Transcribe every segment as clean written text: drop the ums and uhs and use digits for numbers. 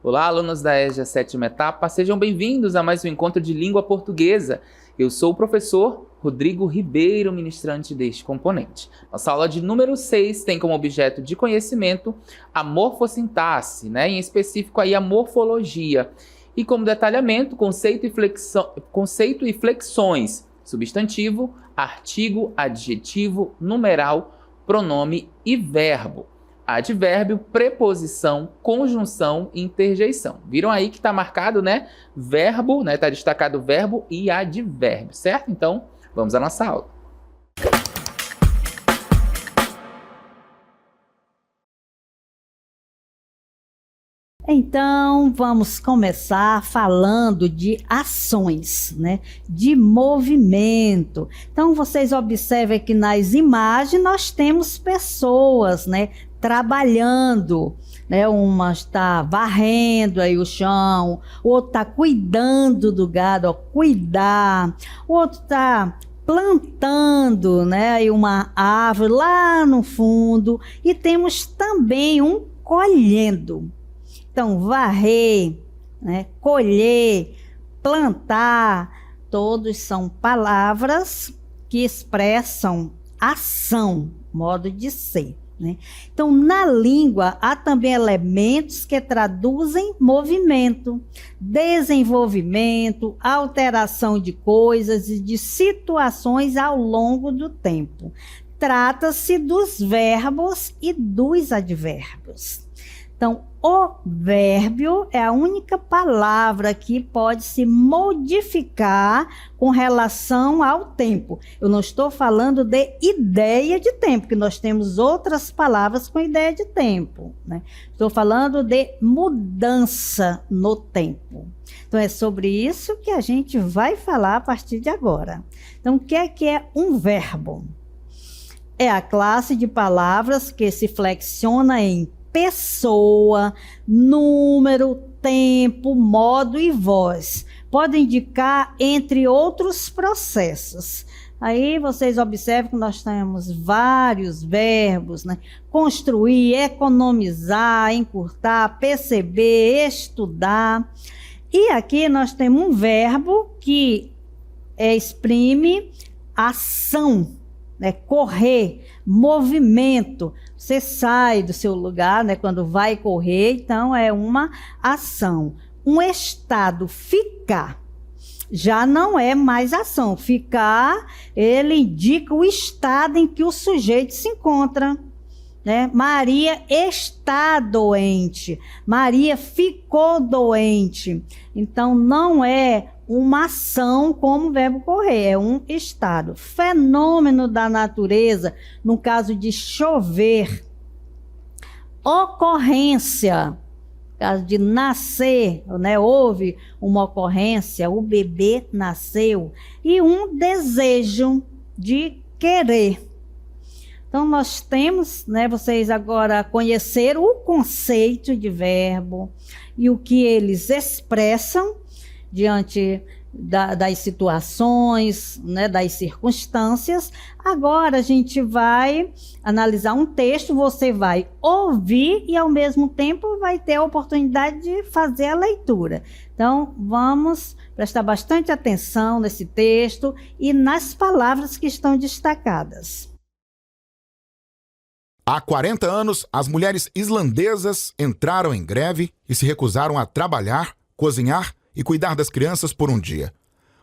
Olá, alunos da EJA sétima etapa, sejam bem-vindos a mais um encontro de língua portuguesa. Eu sou o professor Rodrigo Ribeiro, ministrante deste componente. Nossa aula de número 6 tem como objeto de conhecimento a morfossintaxe, em específico aí a morfologia, e como detalhamento, conceito e flexões, substantivo, artigo, adjetivo, numeral, pronome e verbo. Advérbio, preposição, conjunção e interjeição. Viram aí que está marcado, Verbo, está destacado verbo e advérbio, certo? Então, vamos à nossa aula. Então, vamos começar falando de ações, de movimento. Então, vocês observem que nas imagens nós temos pessoas, trabalhando, uma está varrendo aí o chão, o outro está cuidando do gado, cuidar, o outro está plantando, aí uma árvore lá no fundo, e temos também um colhendo. Então, varrer, colher, plantar, todos são palavras que expressam ação, modo de ser. Então, na língua, há também elementos que traduzem movimento, desenvolvimento, alteração de coisas e de situações ao longo do tempo. Trata-se dos verbos e dos advérbios. Então, o vérbio é a única palavra que pode se modificar com relação ao tempo. Eu não estou falando de ideia de tempo, que nós temos outras palavras com ideia de tempo, Estou falando de mudança no tempo. Então, é sobre isso que a gente vai falar a partir de agora. Então, o que é um verbo? É a classe de palavras que se flexiona em pessoa, número, tempo, modo e voz. Pode indicar, entre outros processos. Aí vocês observam que nós temos vários verbos, Construir, economizar, encurtar, perceber, estudar. E aqui nós temos um verbo que exprime ação, correr, movimento. Você sai do seu lugar, quando vai correr, então é uma ação. Um estado, ficar, já não é mais ação. Ficar, ele indica o estado em que o sujeito se encontra. Maria está doente. Maria ficou doente. Então, não é uma ação como o verbo correr, é um estado. Fenômeno da natureza, no caso de chover. Ocorrência, no caso de nascer, houve uma ocorrência, o bebê nasceu. E um desejo de querer. Então, nós temos, vocês agora conheceram o conceito de verbo e o que eles expressam diante das situações, das circunstâncias. Agora a gente vai analisar um texto, você vai ouvir e ao mesmo tempo vai ter a oportunidade de fazer a leitura. Então vamos prestar bastante atenção nesse texto e nas palavras que estão destacadas. Há 40 anos, as mulheres islandesas entraram em greve e se recusaram a trabalhar, cozinhar e cuidar das crianças por um dia.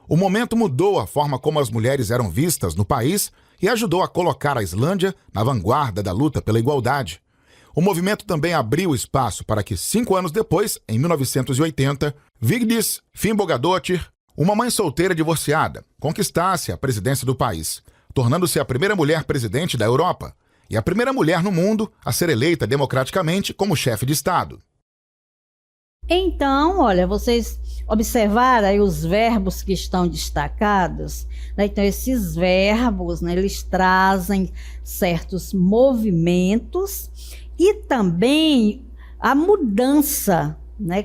O momento mudou a forma como as mulheres eram vistas no país e ajudou a colocar a Islândia na vanguarda da luta pela igualdade. O movimento também abriu espaço para que, 5 anos depois, em 1980, Vigdís Finnbogadóttir, uma mãe solteira divorciada, conquistasse a presidência do país, tornando-se a primeira mulher presidente da Europa e a primeira mulher no mundo a ser eleita democraticamente como chefe de Estado. Então, olha, vocês observaram aí os verbos que estão destacados, Então, esses verbos, eles trazem certos movimentos e também a mudança,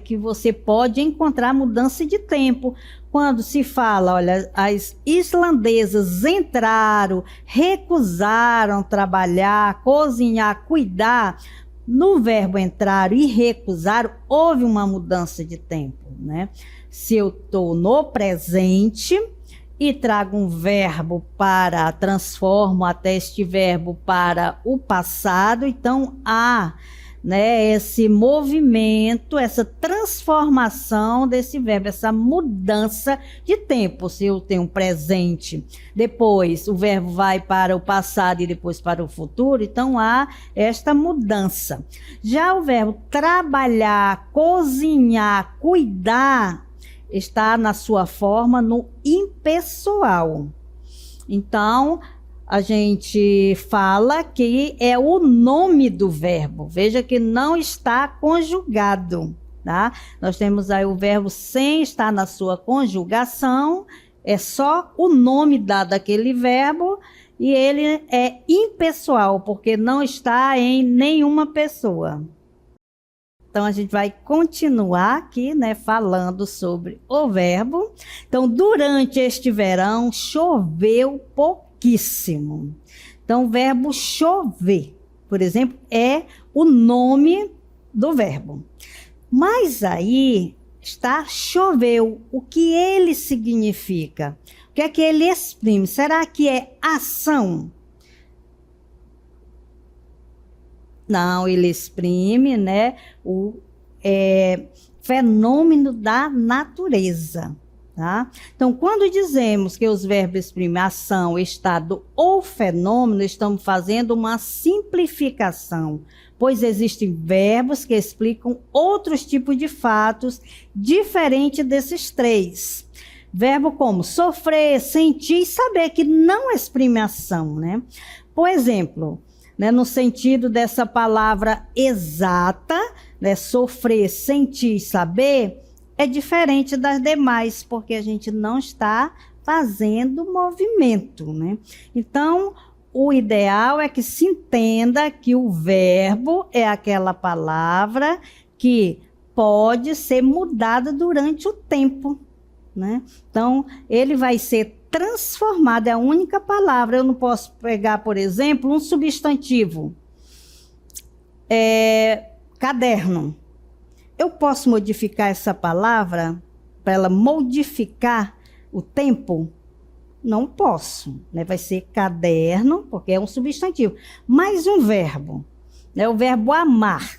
que você pode encontrar mudança de tempo. Quando se fala, olha, as islandesas entraram, recusaram trabalhar, cozinhar, cuidar, No verbo entrar e recusar, houve uma mudança de tempo, né? Se eu estou no presente e trago um verbo para, transformo até este verbo para o passado, então há, né, esse movimento, essa transformação desse verbo, essa mudança de tempo. Se eu tenho um presente, depois o verbo vai para o passado e depois para o futuro, então há esta mudança. Já o verbo trabalhar, cozinhar, cuidar, está na sua forma no impessoal. Então, a gente fala que é o nome do verbo. Veja que não está conjugado, tá? Nós temos aí o verbo sem estar na sua conjugação, é só o nome dado àquele verbo e ele é impessoal, porque não está em nenhuma pessoa. Então, a gente vai continuar aqui, né, falando sobre o verbo. Então, durante este verão, choveu pouquíssimo. Então, o verbo chover, por exemplo, é o nome do verbo. Mas aí está choveu. O que ele significa? O que é que ele exprime? Será que é ação? Não, ele exprime, né, o fenômeno da natureza. Tá? Então, quando dizemos que os verbos exprimem ação, estado ou fenômeno, estamos fazendo uma simplificação, pois existem verbos que explicam outros tipos de fatos diferentes desses três. Verbo como sofrer, sentir e saber, que não exprime ação, né? Por exemplo, né, no sentido dessa palavra exata, né, sofrer, sentir e saber, é diferente das demais, porque a gente não está fazendo movimento, né? Então, o ideal é que se entenda que o verbo é aquela palavra que pode ser mudada durante o tempo, né? Então, ele vai ser transformado, é a única palavra. Eu não posso pegar, por exemplo, um substantivo. Caderno. Eu posso modificar essa palavra para ela modificar o tempo? Não posso, né? Vai ser caderno, porque é um substantivo. Mais um verbo, né? O verbo amar.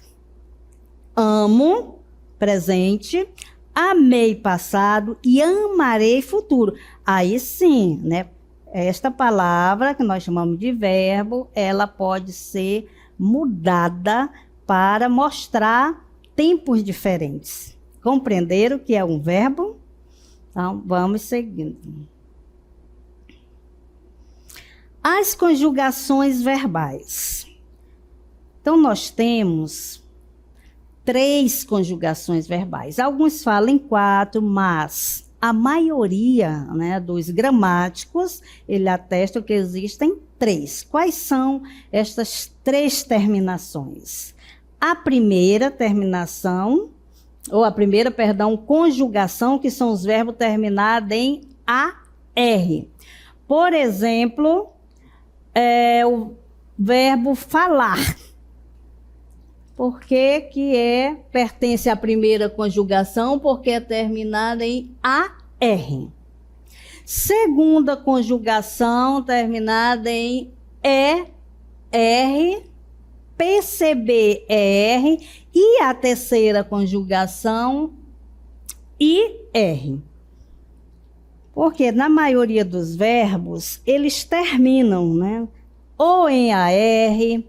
Amo, presente, amei, passado, e amarei, futuro. Aí sim, né? Esta palavra, que nós chamamos de verbo, ela pode ser mudada para mostrar tempos diferentes. Compreenderam que é um verbo? Então, vamos seguindo. As conjugações verbais. Então, nós temos 3 conjugações verbais. Alguns falam em 4, mas a maioria, né, dos gramáticos, ele atesta que existem 3. Quais são estas 3 terminações? A primeira terminação, ou a primeira, perdão, conjugação, que são os verbos terminados em AR. Por exemplo, o verbo falar. Por que que pertence à primeira conjugação? Porque é terminada em AR. Segunda conjugação, terminada em ER, PCB-ER, e a terceira conjugação, IR. Porque na maioria dos verbos, eles terminam, né? Ou em AR,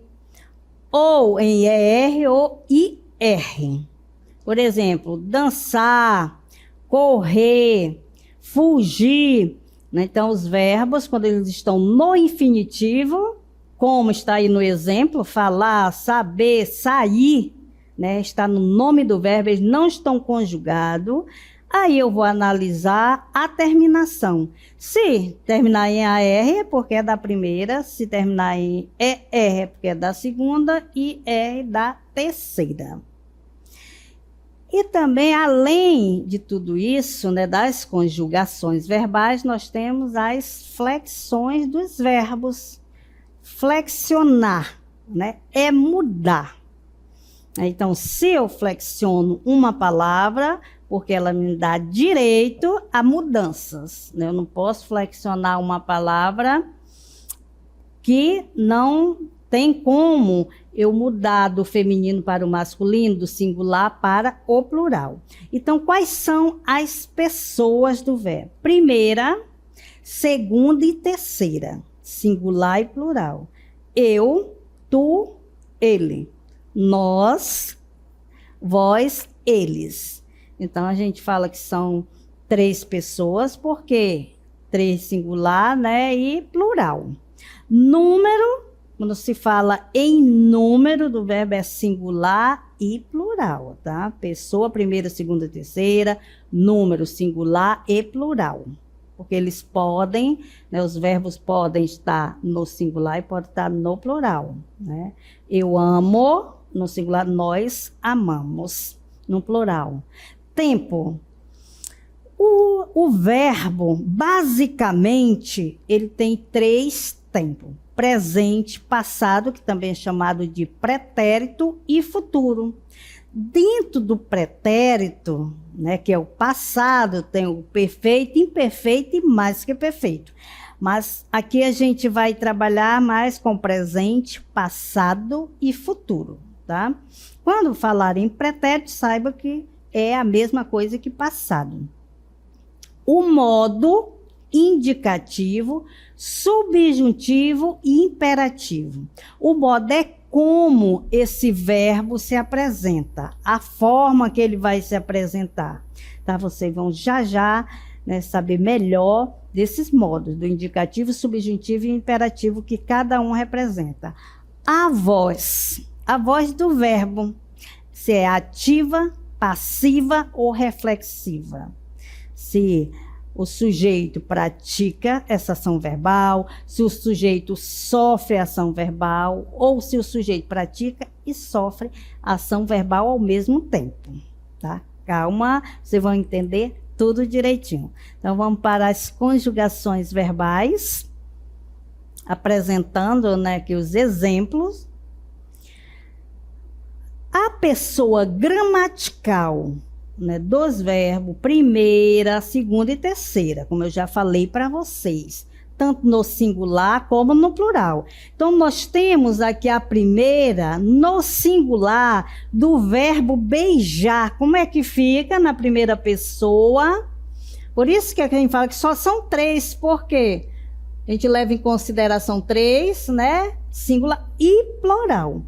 ou em ER, ou IR. Por exemplo, dançar, correr, fugir, né? Então, os verbos, quando eles estão no infinitivo, como está aí no exemplo, falar, saber, sair, né? Está no nome do verbo, eles não estão conjugados. Aí eu vou analisar a terminação. Se terminar em AR é porque é da primeira, se terminar em ER é porque é da segunda e R da terceira. E também, além de tudo isso, né, das conjugações verbais, nós temos as flexões dos verbos. Flexionar, né, é mudar. Então, se eu flexiono uma palavra, porque ela me dá direito a mudanças, né? Eu não posso flexionar uma palavra que não tem como eu mudar do feminino para o masculino, do singular para o plural. Então, quais são as pessoas do verbo? Primeira, segunda e terceira, singular e plural. Eu, tu, ele. Nós, vós, eles. Então, a gente fala que são 3 pessoas, porque 3 singular, né, e plural. Número, quando se fala em número do verbo, é singular e plural, tá? Pessoa, primeira, segunda, terceira, número, singular e plural. Porque eles podem, né, os verbos podem estar no singular e podem estar no plural, né? Eu amo, no singular, nós amamos, no plural. Tempo. O verbo, basicamente, ele tem 3 tempos. Presente, passado, que também é chamado de pretérito, e futuro. Dentro do pretérito, né, que é o passado, tem o perfeito, imperfeito e mais que perfeito. Mas aqui a gente vai trabalhar mais com presente, passado e futuro, tá? Quando falar em pretérito, saiba que é a mesma coisa que passado. O modo indicativo, subjuntivo e imperativo. O modo é como esse verbo se apresenta, a forma que ele vai se apresentar. Tá? Vocês vão já, né, saber melhor desses modos, do indicativo, subjuntivo e imperativo que cada um representa. A voz do verbo, se é ativa, passiva ou reflexiva. Se o sujeito pratica essa ação verbal, se o sujeito sofre ação verbal, ou se o sujeito pratica e sofre ação verbal ao mesmo tempo, tá? Calma, vocês vão entender tudo direitinho. Então, vamos para as conjugações verbais, apresentando, né, aqui os exemplos. A pessoa gramatical, né, dos verbos primeira, segunda e terceira, como eu já falei para vocês, tanto no singular como no plural. Então, nós temos aqui a primeira no singular do verbo beijar. Como é que fica na primeira pessoa? Por isso que a gente fala que só são 3, porque a gente leva em consideração 3, né? Singular e plural.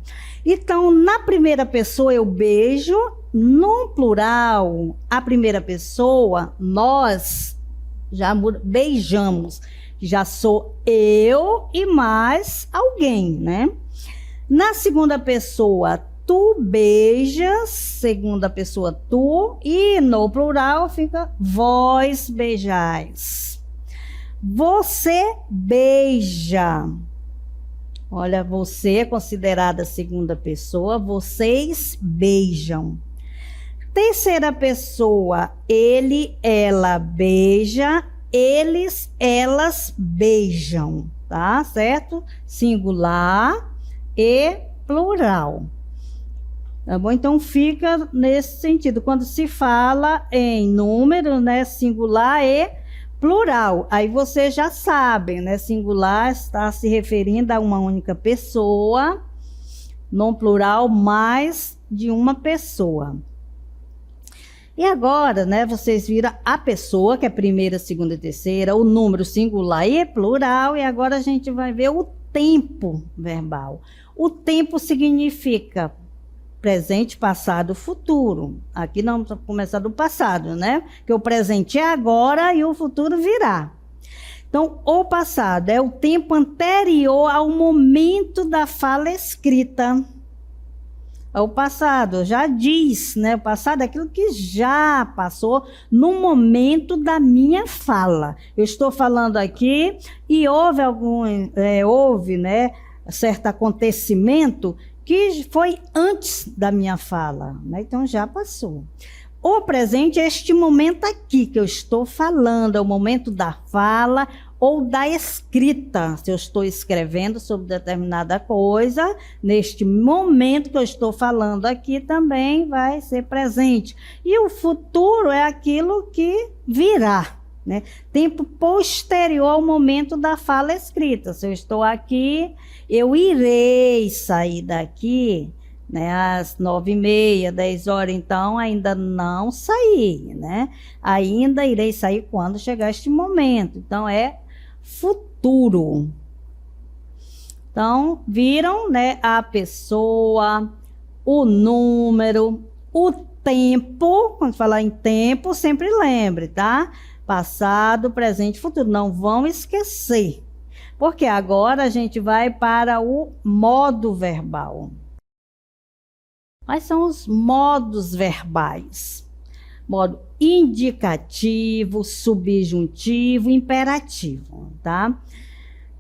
Então, na primeira pessoa eu beijo, no plural, a primeira pessoa, nós já beijamos. Já sou eu e mais alguém, né? Na segunda pessoa, tu beijas, segunda pessoa, tu, e no plural fica vós beijais. Você beija. Olha, você é considerada segunda pessoa, vocês beijam. Terceira pessoa, ele, ela beija, eles, elas beijam, tá? Certo? Singular e plural. Tá bom? Então fica nesse sentido. Quando se fala em número, né? Singular e plural. Aí vocês já sabem, né? Singular está se referindo a uma única pessoa, no plural, mais de uma pessoa. E agora, né, vocês viram a pessoa, que é primeira, segunda e terceira, o número singular e plural, e agora a gente vai ver o tempo verbal. O tempo significa presente, passado, futuro. Aqui não vamos começar do passado, né? Que o presente é agora e o futuro virá. Então, o passado é o tempo anterior ao momento da fala escrita. O passado já diz, né? O passado é aquilo que já passou no momento da minha fala. Eu estou falando aqui e houve, né, certo acontecimento que foi antes da minha fala, né? Então já passou. o presente é este momento aqui que eu estou falando, é o momento da fala ou da escrita. Se eu estou escrevendo sobre determinada coisa, neste momento que eu estou falando aqui também vai ser presente. E o futuro é aquilo que virá, né? Tempo posterior ao momento da fala escrita. Se eu estou aqui, eu irei sair daqui, né, às 9h30, 10h, então ainda não saí, né? Ainda irei sair quando chegar este momento. Então, é futuro. Então, viram, né, a pessoa, o número, o tempo. Quando falar em tempo, sempre lembre, tá? Passado, presente, futuro. Não vão esquecer. Porque agora a gente vai para o modo verbal. Quais são os modos verbais? Modo indicativo, subjuntivo, imperativo, tá?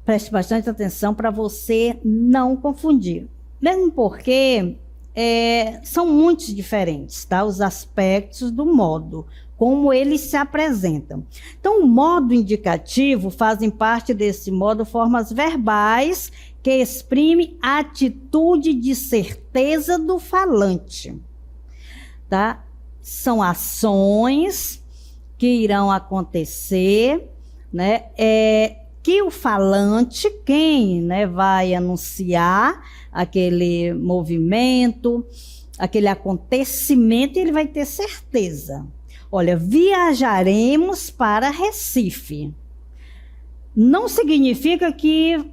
Preste bastante atenção para você não confundir. Mesmo porque são muito diferentes, tá? Os aspectos do modo, como eles se apresentam. Então, o modo indicativo fazem parte desse modo formas verbais que exprime a atitude de certeza do falante, tá? São ações que irão acontecer, né? Que o falante, quem, né, vai anunciar aquele movimento, aquele acontecimento, ele vai ter certeza. Olha, viajaremos para Recife. Não significa que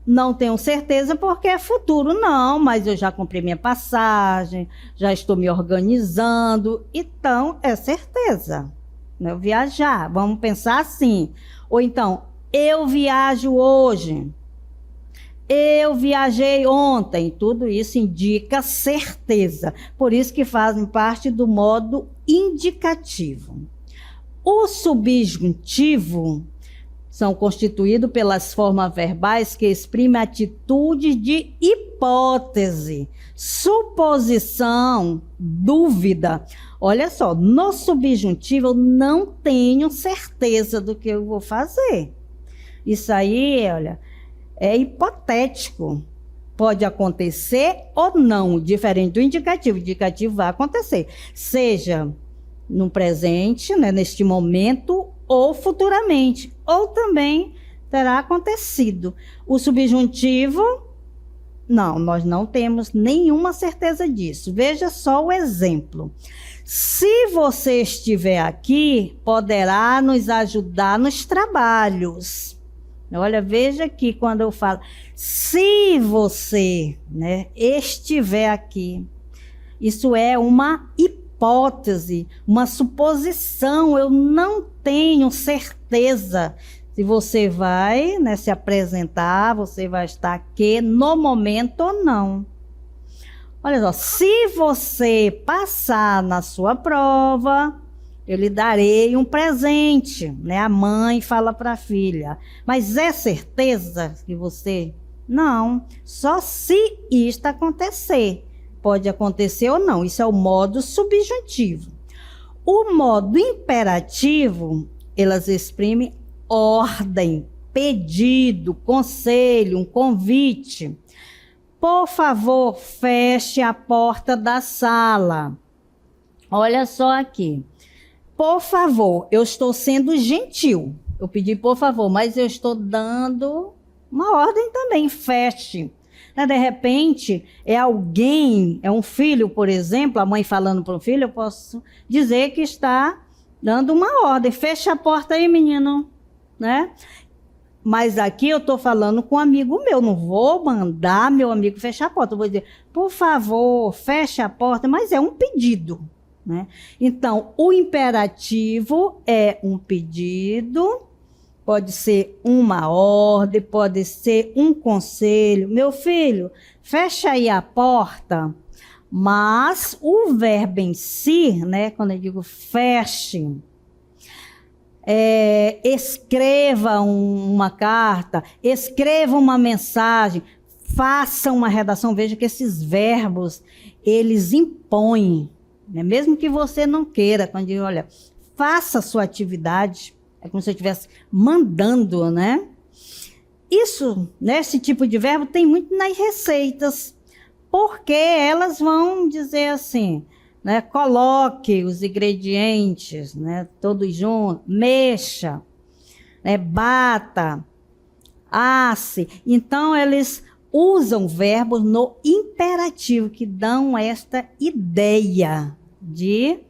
não tenho certeza porque é futuro, não, mas eu já comprei minha passagem, já estou me organizando, então é certeza, né? Viajar, vamos pensar assim. Ou então, eu viajo hoje, eu viajei ontem, tudo isso indica certeza, por isso que fazem parte do modo indicativo. O subjuntivo são constituídos pelas formas verbais que exprimem atitudes de hipótese, suposição, dúvida. Olha só, no subjuntivo eu não tenho certeza do que eu vou fazer. Isso aí, olha, é hipotético. Pode acontecer ou não, diferente do indicativo. O indicativo vai acontecer, seja no presente, né, neste momento, ou futuramente, ou também terá acontecido. O subjuntivo, não, nós não temos nenhuma certeza disso. Veja só o exemplo. Se você estiver aqui, poderá nos ajudar nos trabalhos. Olha, veja aqui quando eu falo, se você, né, estiver aqui, isso é uma hipótese, uma suposição. Eu não tenho certeza se você vai, né, se apresentar, você vai estar aqui no momento ou não. Olha só, se você passar na sua prova, eu lhe darei um presente, né? A mãe fala para a filha, mas é certeza que você... Não, só se isto acontecer. Pode acontecer ou não, isso é o modo subjuntivo. O modo imperativo, elas exprimem ordem, pedido, conselho, um convite. Por favor, feche a porta da sala. Olha só aqui. Por favor, eu estou sendo gentil. Eu pedi por favor, mas eu estou dando uma ordem também, feche. De repente, é alguém, é um filho, por exemplo, a mãe falando para o filho, eu posso dizer que está dando uma ordem. Fecha a porta aí, menino, né? Mas aqui eu estou falando com um amigo meu, não vou mandar meu amigo fechar a porta. Eu vou dizer, por favor, feche a porta, mas é um pedido, né? Então, o imperativo é um pedido, pode ser uma ordem, pode ser um conselho. Meu filho, fecha aí a porta, mas o verbo em si, né, quando eu digo feche, escreva uma carta, escreva uma mensagem, faça uma redação. Veja que esses verbos, eles impõem, né? Mesmo que você não queira, quando diz, olha, faça a sua atividade, é como se eu estivesse mandando, né? Isso, né, esse tipo de verbo tem muito nas receitas, porque elas vão dizer assim, né, coloque os ingredientes, né, todos juntos, mexa, né, bata, asse. Então, eles usam verbos no imperativo, que dão esta ideia de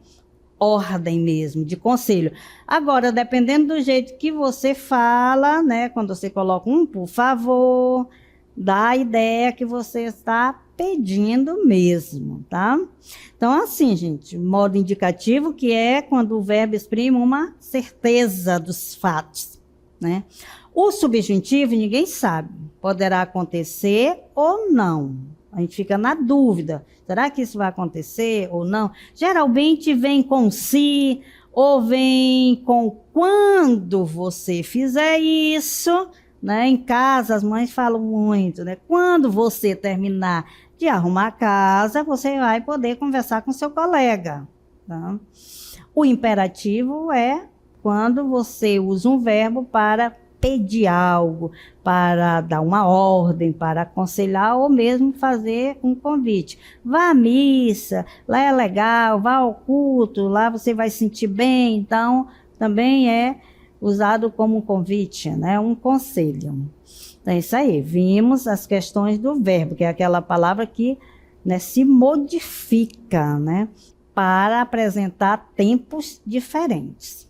ordem mesmo, de conselho. Agora, dependendo do jeito que você fala, né, quando você coloca um por favor, dá a ideia que você está pedindo mesmo, tá? Então, assim, gente, modo indicativo, que é quando o verbo exprime uma certeza dos fatos, né? O subjuntivo, ninguém sabe, poderá acontecer ou não. A gente fica na dúvida, será que isso vai acontecer ou não? Geralmente vem com se, ou vem com quando você fizer isso, né? Em casa as mães falam muito, né? Quando você terminar de arrumar a casa, você vai poder conversar com seu colega, tá? O imperativo é quando você usa um verbo para pedir algo, para dar uma ordem, para aconselhar ou mesmo fazer um convite. Vá à missa, lá é legal, vá ao culto, lá você vai se sentir bem. Então, também é usado como um convite, né? Um conselho. Então, é isso aí. Vimos as questões do verbo, que é aquela palavra que, né, se modifica, né, para apresentar tempos diferentes.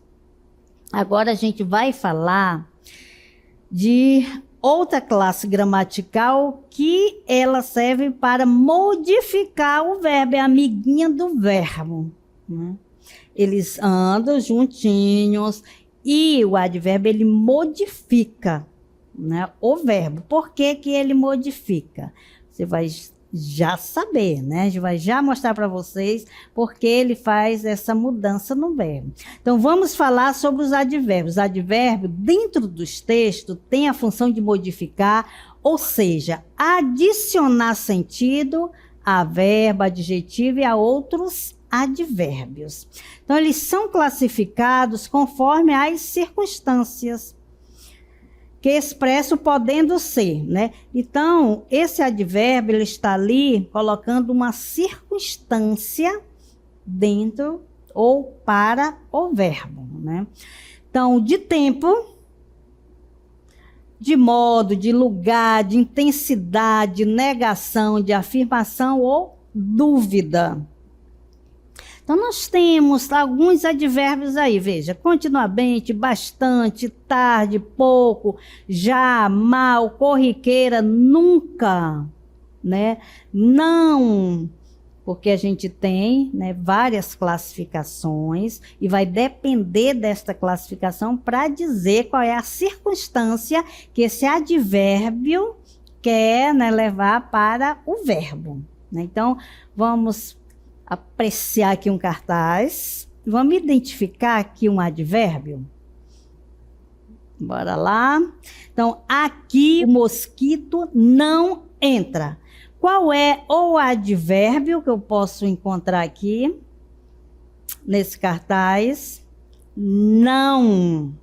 Agora a gente vai falar de outra classe gramatical que ela serve para modificar o verbo, é a amiguinha do verbo, né? Eles andam juntinhos e o advérbio ele modifica, né, o verbo. Por que que ele modifica? Você vai já saber, né? A gente vai já mostrar para vocês porque ele faz essa mudança no verbo. Então, vamos falar sobre os advérbios. Os advérbios, dentro dos textos, tem a função de modificar, ou seja, adicionar sentido a verbo, adjetivo e a outros advérbios. Então, eles são classificados conforme as circunstâncias que expresso podendo ser, né? Então, esse advérbio ele está ali colocando uma circunstância dentro ou para o verbo, né? Então, de tempo, de modo, de lugar, de intensidade, negação, de afirmação ou dúvida. Então, nós temos alguns advérbios aí, veja, continuamente, bastante, tarde, pouco, já, mal, corriqueira, nunca, né? Não, porque a gente tem, né, várias classificações e vai depender desta classificação para dizer qual é a circunstância que esse advérbio quer, né, levar para o verbo, né? Então, vamos apreciar aqui um cartaz. Vamos identificar aqui um advérbio. Bora lá. Então, aqui o mosquito não entra. Qual é o advérbio que eu posso encontrar aqui nesse cartaz? Não.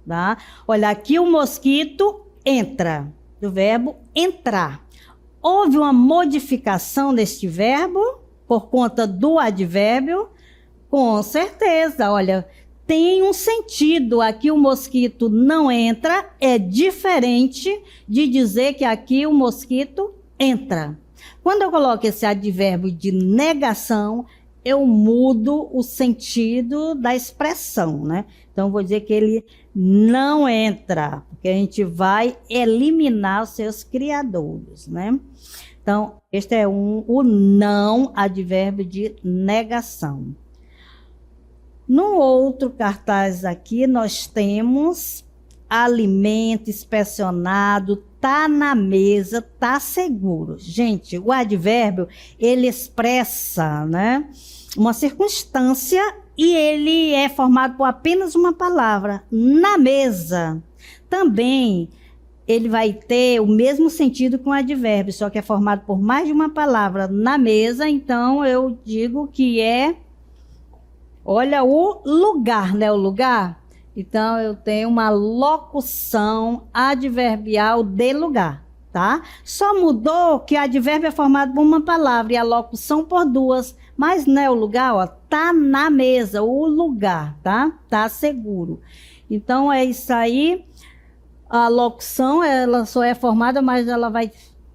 Tá? Olha, aqui o mosquito entra, do verbo entrar. Houve uma modificação deste verbo por conta do advérbio? Com certeza, olha, tem um sentido. Aqui o mosquito não entra, é diferente de dizer que aqui o mosquito entra. Quando eu coloco esse advérbio de negação, eu mudo o sentido da expressão, né? Então, vou dizer que ele não entra, porque a gente vai eliminar os seus criadouros, né? Então, este é o não, advérbio de negação. No outro cartaz aqui, nós temos alimento inspecionado, tá na mesa, tá seguro. Gente, o advérbio, ele expressa, né, uma circunstância e ele é formado por apenas uma palavra, na mesa. Também, ele vai ter o mesmo sentido que um advérbio, só que é formado por mais de uma palavra na mesa, então eu digo que é, olha, o lugar, né, o lugar. Então, eu tenho uma locução adverbial de lugar, tá? Só mudou que o advérbio é formado por uma palavra e a locução por duas, mas, né, o lugar, ó, tá na mesa, o lugar, tá? Tá seguro. Então, é isso aí. A locução, ela só é formada, mas ela vai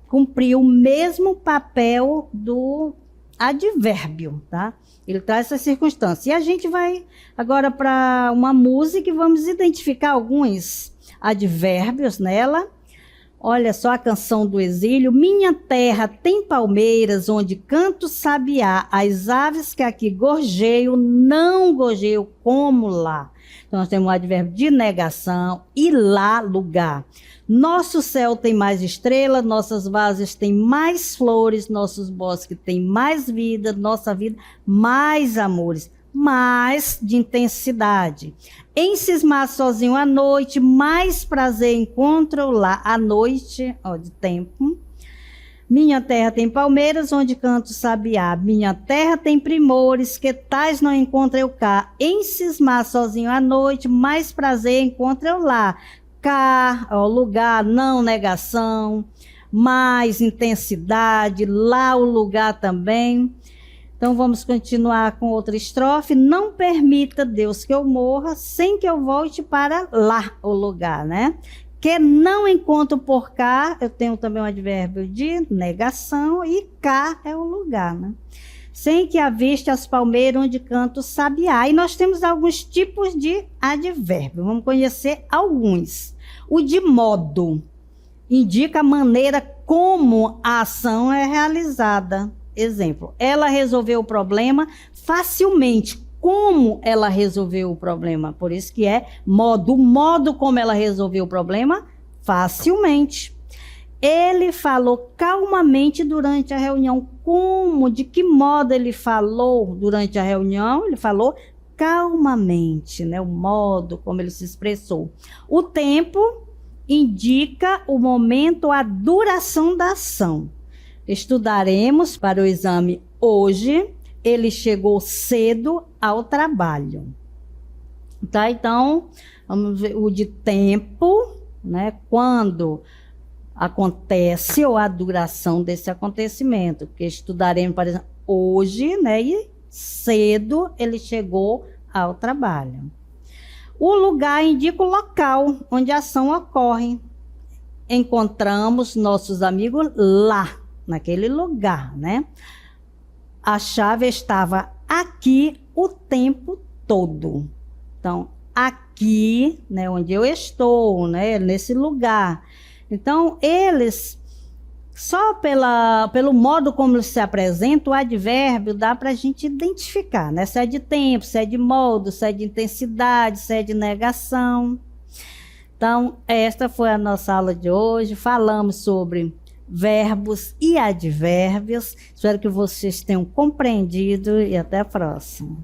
cumprir o mesmo papel do advérbio, tá? Ele traz essa circunstância. E a gente vai agora para uma música e vamos identificar alguns advérbios nela. Olha só a canção do exílio. Minha terra tem palmeiras onde canto sabiá. As aves que aqui gorjeiam, não gorjeiam como lá. Então, nós temos um advérbio de negação e lá, lugar. Nosso céu tem mais estrelas, nossas vases têm mais flores, nossos bosques têm mais vida, nossa vida mais amores, mais de intensidade. Em cismar sozinho à noite, mais prazer encontro lá à noite, ó, de tempo. Minha terra tem palmeiras, onde canto sabiá. Minha terra tem primores, que tais não encontro eu cá. Em cismar sozinho à noite, mais prazer encontro eu lá. Cá, ó, lugar, não negação, mais intensidade, lá o lugar também. Então vamos continuar com outra estrofe. Não permita, Deus, que eu morra sem que eu volte para lá, o lugar, né? Que não encontro por cá, eu tenho também um advérbio de negação, e cá é o lugar, né? Sem que aviste as palmeiras onde canto sabiá. E nós temos alguns tipos de advérbio, vamos conhecer alguns. O de modo indica a maneira como a ação é realizada. Exemplo, ela resolveu o problema facilmente. Como ela resolveu o problema? Por isso que é modo. O modo como ela resolveu o problema, facilmente. Ele falou calmamente durante a reunião. Como? De que modo ele falou durante a reunião? Ele falou calmamente, né? O modo como ele se expressou. O tempo indica o momento, a duração da ação. Estudaremos para o exame hoje. Ele chegou cedo ao trabalho. Tá? Então, vamos ver o de tempo, né? Quando acontece ou a duração desse acontecimento. Porque estudaremos, por exemplo, hoje, né? E cedo ele chegou ao trabalho. O lugar indica o local onde a ação ocorre. Encontramos nossos amigos lá, naquele lugar, né? A chave estava aqui o tempo todo. Então, aqui, né, onde eu estou, né, nesse lugar. Então, eles, só pelo modo como eles se apresentam, o advérbio dá para a gente identificar, né? Se é de tempo, se é de modo, se é de intensidade, se é de negação. Então, esta foi a nossa aula de hoje. Falamos sobre verbos e advérbios. Espero que vocês tenham compreendido e até a próxima.